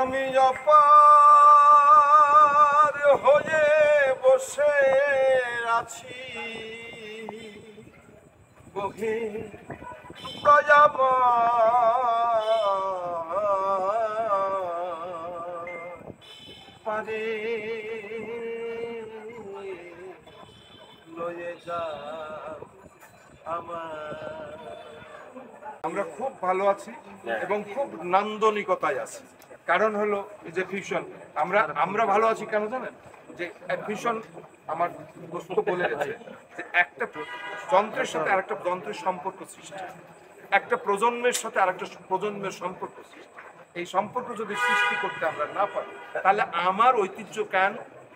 আমি অপার হয়ে বসে আছি বহে পারে লয়ে যা আমার। আমরা খুব ভালো আছি এবং খুব নান্দনিকতায় আছি। কারণ হলো যে ফিউশন, আমরা ভালো আছি কেন জানেন? যে ফিউশন আমার বস্তু বলে গেছে যে একটা যন্ত্রের সাথে আরেকটা যন্ত্রের সম্পর্ক সৃষ্টি, একটা প্রজন্মের সাথে আরেকটা প্রজন্মের সম্পর্ক সৃষ্টি। এই সম্পর্ক যদি সৃষ্টি করতে আমরা না পারি তাহলে আমার ঐতিহ্য কেন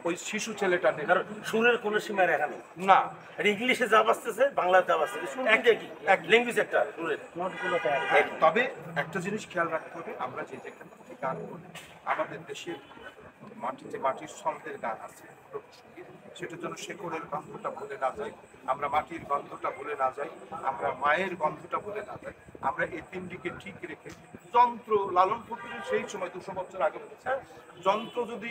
ওই শিশু ছেলেটা নেই? কারণ সুরের কোনো সীমা রেখা নেই না, ইংলিশে যা বাঁচতেছে বাংলায় যা বাঁচতেছে এক ল্যাঙ্গুয়েজ একটা সুরের। তবে একটা জিনিস খেয়াল রাখতে হবে, আমরা যে যেখানে গান করি আমাদের দেশের মাটির ছন্দের গান আছে লোকসঙ্গীত, সেটার জন্য শেকড়ের গন্ধটা ভুলে না যাই, আমরা মাটির গন্ধটা ভুলে না যাই, আমরা মায়ের গন্ধটা ভুলে না যাই। আমরা এই তিনটিকে ঠিক রেখে যন্ত্র লালন ফকিরের সেই সময় 200 বছর আগে বলেছে, যন্ত্র যদি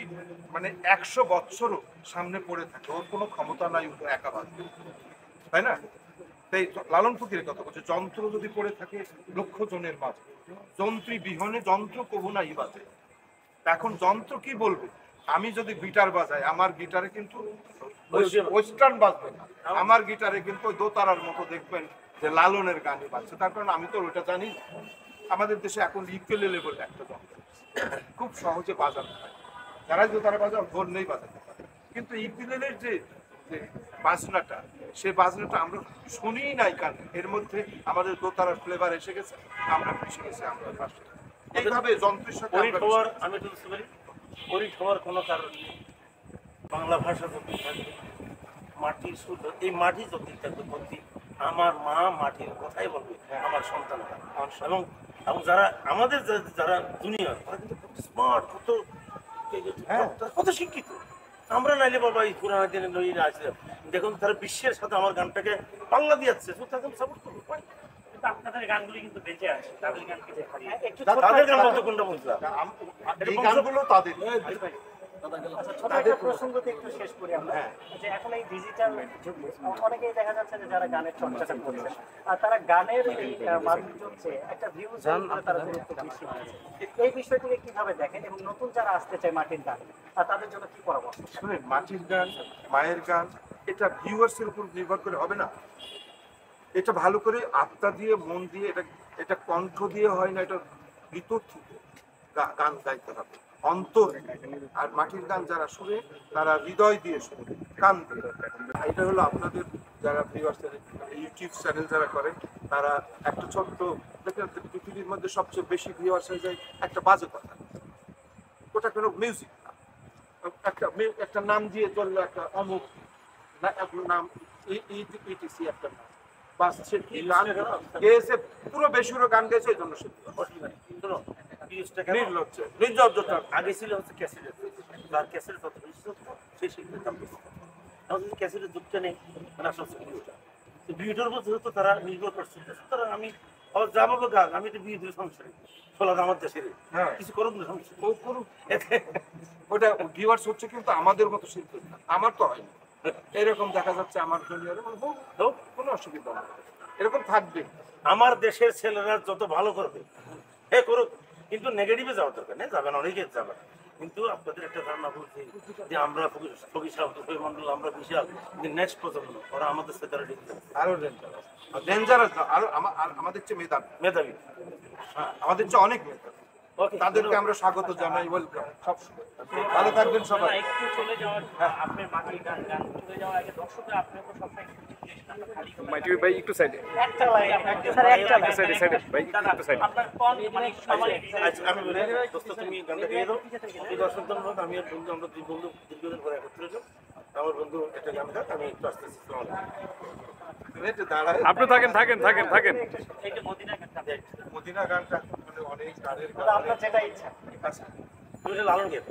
মানে 100 বছরও সামনে পড়ে থাকে ওর কোনো ক্ষমতা নাই একা বাঁধবে, তাই না? তাই লালন ফকিরের কথা বলছে, যন্ত্র যদি পড়ে থাকে লক্ষ জনের মাঝে, যন্ত্রী বিহনে যন্ত্র কবু নাই বাজে। এখন যন্ত্র কি বলবে? আমি যদি গিটার বাজাই আমার গিটারে কিন্তু ওয়েস্টার্ন বাজবে না, আমার গিটারে কিন্তু দোতারার মতো দেখবেন যে লালনের গানই বাজছে। তার কারণ আমি তো ওটা জানি। আমাদের দেশে এখন ইউকেলেলে বলে একটা যন্ত্র খুব সহজে বাজানো হয়, যারা দোতারা বাজাও ভোর নেই বাজাতে পারে, কিন্তু ইউকেলেলের যে বাজনাটা, সেই বাজনাটা আমরা শুনি নাই কানে, এর মধ্যে আমাদের দোতারার ফ্লেভার এসে গেছে, আমরা মিশে গেছে আমরা ভাষা। এইভাবে যন্ত্রের সাথে আমি তো বুঝতে পারি পরিট হওয়ার কোনো কারণ নেই। বাংলা ভাষা যদি থাকে, মাটির সুর, এই মাটি যদি থাকে প্রতি আমার মা মাটির কথাই বলবে আমার সন্তানরা। এবং এবং যারা আমাদের যারা জুনিয়র তারা কিন্তু কত স্মার্ট, কত শিক্ষিত। আমরা নাইলে বাবা এই পুরানো দিনে নইলে আসলাম, দেখুন তারা বিশ্বের সাথে আমার গানটাকে পাল্লা দিয়ে যাচ্ছে, তাদের সাপোর্ট করবো। আপনাদের গানগুলি কিন্তু বেঁচে আছে, তাদের গানকে তাদের গান বলতে কোনটা বুঝলাম, এই গানগুলো তাদের। ছোট একটা প্রসঙ্গতে একটু শেষ করি আমরা, যে এখন এই ডিজিটাল যুগে অনেকেই দেখা যাচ্ছে যে যারা গানের চর্চাটা করছে আর তারা গানের এই মাধ্যমে একটা ভিউজ তারা গুরুত্ব বেশি দিচ্ছে। এই বিষয়টিকে কিভাবে দেখেন এবং নতুন যারা আসতে চায় মাটির গান আর তাদের জন্য কি পরামর্শ? শুনেন, মাটির গান মায়ের গান এটা ভিউয়ার্সের উপর নির্ভর করে হবে না, এটা ভালো করে আত্মা দিয়ে মন দিয়ে এটা কণ্ঠ দিয়ে হয় না, এটা ভিতর থেকে গান গাইতে হবে অন্তর। আর মাটির গান যারা শুনে তারা হৃদয় দিয়ে শুনে, কান দিয়ে। এটা হলো আপনাদের যারা ভিউয়ার্সের ইউটিউব চ্যানেল যারা করেন তারা একটা ছোট্ট পৃথিবীর মধ্যে সবচেয়ে বেশি ভিউয়ার্স হয়ে যায় একটা বাজে কথা, ওটা কোনো মিউজিক না, একটা নাম দিয়ে চললো একটা অমুক নাম ইটিসি একটা নাম বাস, সে গান গেয়েছে পুরো বেসুরো গান গেয়েছে, ওই জন্য সে নির্লজ্জতা। আগে ছিল হচ্ছে ক্যাসেটের, তার ক্যাসেট কত বেশি সেই শিল্পের দাম বেশি। এখন যদি ক্যাসেটের যুগটা নেই মানে আসলে ভিউটা, তো ভিউটার মধ্যে হয়তো তারা নির্ভর করছে। সুতরাং আমি আবার যা বলবো গান, আমি তো বিয়ে সংসারে ফলাদ আমার দেশের কিছু করুক না সমস্যা করুক, ওটা ভিউয়ার্স হচ্ছে, কিন্তু আমাদের মতো শিল্পী না, আমার তো হয়নি। এরকম দেখা যাচ্ছে আমার জুনিয়রে, কোনো অসুবিধা নেই, এরকম থাকবে। আমার দেশের ছেলেরা যত ভালো করবে হ্যাঁ করুক, কিন্তু নেগেটিভে যাওয়ার দরকার নেই, যাবে না, অনেকে যাবে। কিন্তু আপনাদের একটা ধারণা বলছি যে আমরা মন্ডল আমরা বিশাল, কিন্তু নেক্সট প্রজন্ম ওরা আমাদের সাথে আরো ডেঞ্জারাস, আরো আমাদের চেয়ে মেধাবী, হ্যাঁ আমাদের চেয়ে অনেক মেধাবী, তাদেরকে আমরা স্বাগত জানাই, ওয়েলকাম। সব ভালো থাকবেন সবাই। একটু চলে যাওয়ার আপনার মাটির গান চলে যাওয়ার আগে দর্শকরা আপনাকে সবসময় মাইটি ভাই একটু সাইডে, একটা লাইন একটা সাইডে ভাই একটু সাইডে। আপনার কোন মানে সবাই আমি বলি দোস্ত তুমি গানটা গিয়ে দাও, এই দর্শক ধন্যবাদ। আমি আর বন্ধু, আমরা দুই বন্ধু দীর্ঘদিন পরে একত্রে যাও। আমার বন্ধু একটা গান গান, আমি একটু আসতে আপনি থাকেন এইটা মদিনা গানটা মদিনা গানটা মানে অনেক গানের গান, আপনার যেটা ইচ্ছা। তুমি লালন গিয়ে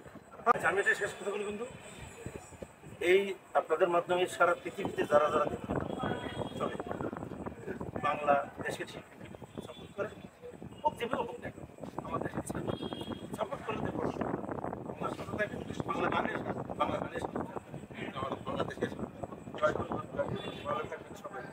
আমি এটা শেষ কথা বলি বন্ধু, এই আপনাদের মাধ্যমে সারা পৃথিবীতে যারা যারা দেখবে চলে বাংলা দেশের শিল্পী সাপোর্ট করে, হোক যেভাবে হোক না আমাদের সাপোর্ট করে বাংলাদেশের ভালো থাকবেন সবাই।